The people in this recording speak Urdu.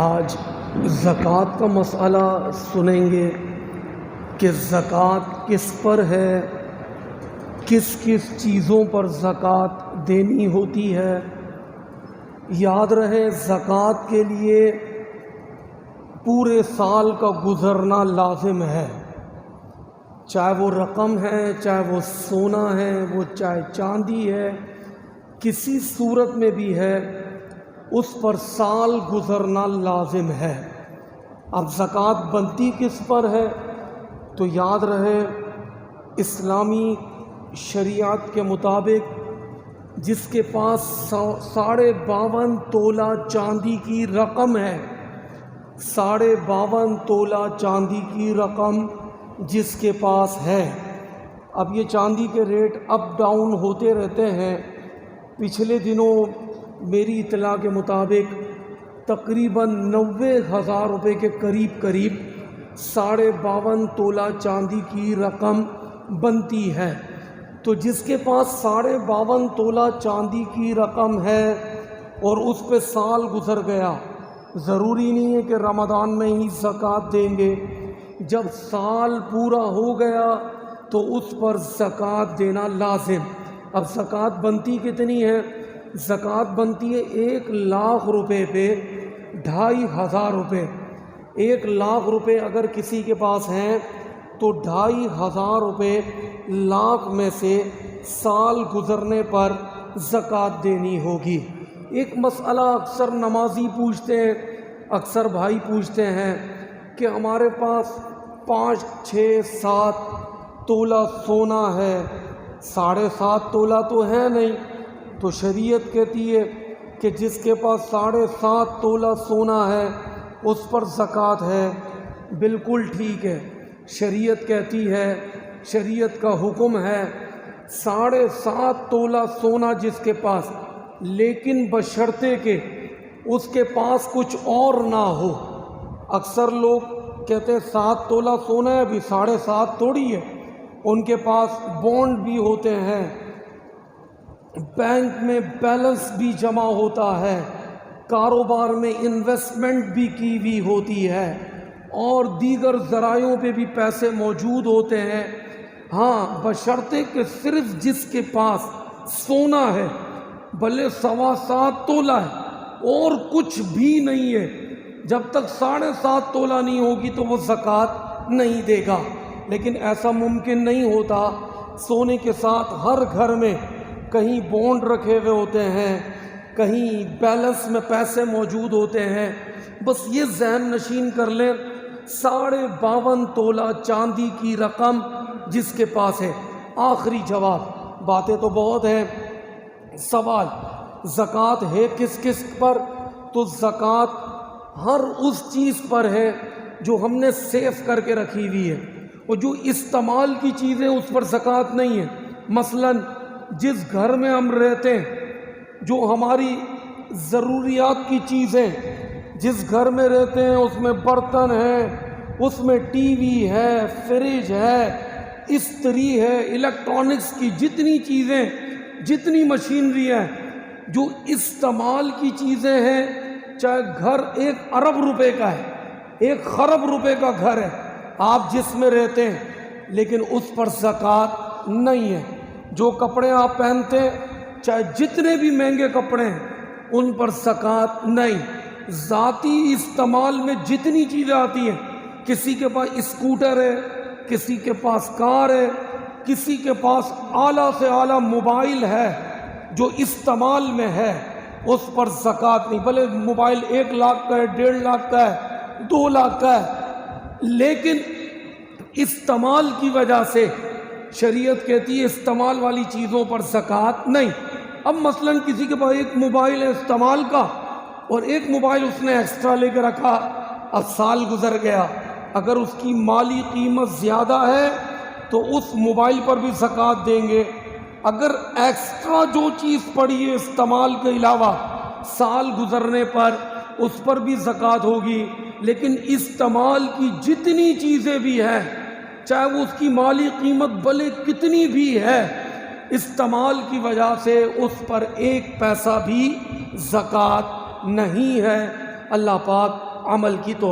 آج زکوٰۃ کا مسئلہ سنیں گے کہ زکوٰۃ کس پر ہے، کس کس چیزوں پر زکوٰۃ دینی ہوتی ہے۔ یاد رہے زکوٰۃ کے لیے پورے سال کا گزرنا لازم ہے، چاہے وہ رقم ہے، چاہے وہ سونا ہے، وہ چاہے چاندی ہے، کسی صورت میں بھی ہے، اس پر سال گزرنا لازم ہے۔ اب زکوٰۃ بنتی کس پر ہے؟ تو یاد رہے اسلامی شریعت کے مطابق جس کے پاس 52.5 تولہ چاندی کی رقم ہے، 52.5 تولہ چاندی کی رقم جس کے پاس ہے۔ اب یہ چاندی کے ریٹ اپ ڈاؤن ہوتے رہتے ہیں۔ پچھلے دنوں میری اطلاع کے مطابق تقریباً 90,000 روپے کے قریب 52.5 تولہ چاندی کی رقم بنتی ہے۔ تو جس کے پاس 52.5 تولہ چاندی کی رقم ہے اور اس پہ سال گزر گیا، ضروری نہیں ہے کہ رمضان میں ہی زکوٰۃ دیں گے، جب سال پورا ہو گیا تو اس پر زکوٰۃ دینا لازم۔ اب زکوٰۃ بنتی کتنی ہے؟ زکوٰۃ بنتی ہے 1,00,000 روپے پہ 2,500 روپے۔ 1,00,000 روپے اگر کسی کے پاس ہیں تو 2,500 روپے لاکھ میں سے سال گزرنے پر زکوٰۃ دینی ہوگی۔ ایک مسئلہ اکثر نمازی پوچھتے ہیں، اکثر بھائی پوچھتے ہیں کہ ہمارے پاس 5، 6، 7 تولہ سونا ہے، 7.5 تولہ تو ہے نہیں، تو شریعت کہتی ہے کہ جس کے پاس 7.5 تولہ سونا ہے اس پر زکوٰۃ ہے۔ بالکل ٹھیک ہے، شریعت کہتی ہے، شریعت کا حکم ہے 7.5 تولہ سونا جس کے پاس، لیکن بشرطے کہ اس کے پاس کچھ اور نہ ہو۔ اکثر لوگ کہتے ہیں 7 تولہ سونا ہے، ابھی 7.5 تھوڑی ہے، ان کے پاس بانڈ بھی ہوتے ہیں، بینک میں بیلنس بھی جمع ہوتا ہے، کاروبار میں انویسٹمنٹ بھی کی ہوئی ہوتی ہے، اور دیگر ذرائعوں پہ بھی پیسے موجود ہوتے ہیں۔ ہاں، بشرطے کہ صرف جس کے پاس سونا ہے، بھلے 7.25 تولہ ہے اور کچھ بھی نہیں ہے، جب تک 7.5 تولہ نہیں ہوگی تو وہ زکوٰۃ نہیں دے گا۔ لیکن ایسا ممکن نہیں ہوتا، سونے کے ساتھ ہر گھر میں کہیں بانڈ رکھے ہوئے ہوتے ہیں، کہیں بیلنس میں پیسے موجود ہوتے ہیں۔ بس یہ ذہن نشین کر لیں 52.5 تولہ چاندی کی رقم جس کے پاس ہے۔ آخری جواب، باتیں تو بہت ہیں، سوال زکوٰۃ ہے کس کس پر؟ تو زکوٰۃ ہر اس چیز پر ہے جو ہم نے سیف کر کے رکھی ہوئی ہے، اور جو استعمال کی چیزیں اس پر زکوٰۃ نہیں ہے۔ مثلاً جس گھر میں ہم رہتے ہیں، جو ہماری ضروریات کی چیزیں، جس گھر میں رہتے ہیں اس میں برتن ہے، اس میں ٹی وی ہے، فریج ہے، استری ہے، الیکٹرانکس کی جتنی چیزیں، جتنی مشینری ہے، جو استعمال کی چیزیں ہیں، چاہے گھر 1 ارب روپے کا ہے، 1 خرب روپے کا گھر ہے آپ جس میں رہتے ہیں، لیکن اس پر زکوٰۃ نہیں ہے۔ جو کپڑے آپ پہنتے ہیں، چاہے جتنے بھی مہنگے کپڑے ہیں، ان پر زکوٰۃ نہیں۔ ذاتی استعمال میں جتنی چیزیں آتی ہیں، کسی کے پاس اسکوٹر ہے، کسی کے پاس کار ہے، کسی کے پاس اعلیٰ سے اعلیٰ موبائل ہے، جو استعمال میں ہے اس پر زکوٰۃ نہیں، بھلے موبائل 1 لاکھ کا ہے، 1.5 لاکھ کا ہے، 2 لاکھ کا ہے، لیکن استعمال کی وجہ سے شریعت کہتی ہے استعمال والی چیزوں پر زکوٰۃ نہیں۔ اب مثلاً کسی کے پاس 1 موبائل ہے استعمال کا، اور 1 موبائل اس نے ایکسٹرا لے کے رکھا، اب سال گزر گیا، اگر اس کی مالی قیمت زیادہ ہے تو اس موبائل پر بھی زکوٰۃ دیں گے۔ اگر ایکسٹرا جو چیز پڑی ہے استعمال کے علاوہ، سال گزرنے پر اس پر بھی زکوٰۃ ہوگی۔ لیکن استعمال کی جتنی چیزیں بھی ہیں، چاہے وہ اس کی مالی قیمت بھلے کتنی بھی ہے، استعمال کی وجہ سے اس پر 1 پیسہ بھی زکوٰۃ نہیں ہے۔ اللہ پاک عمل کی توفیق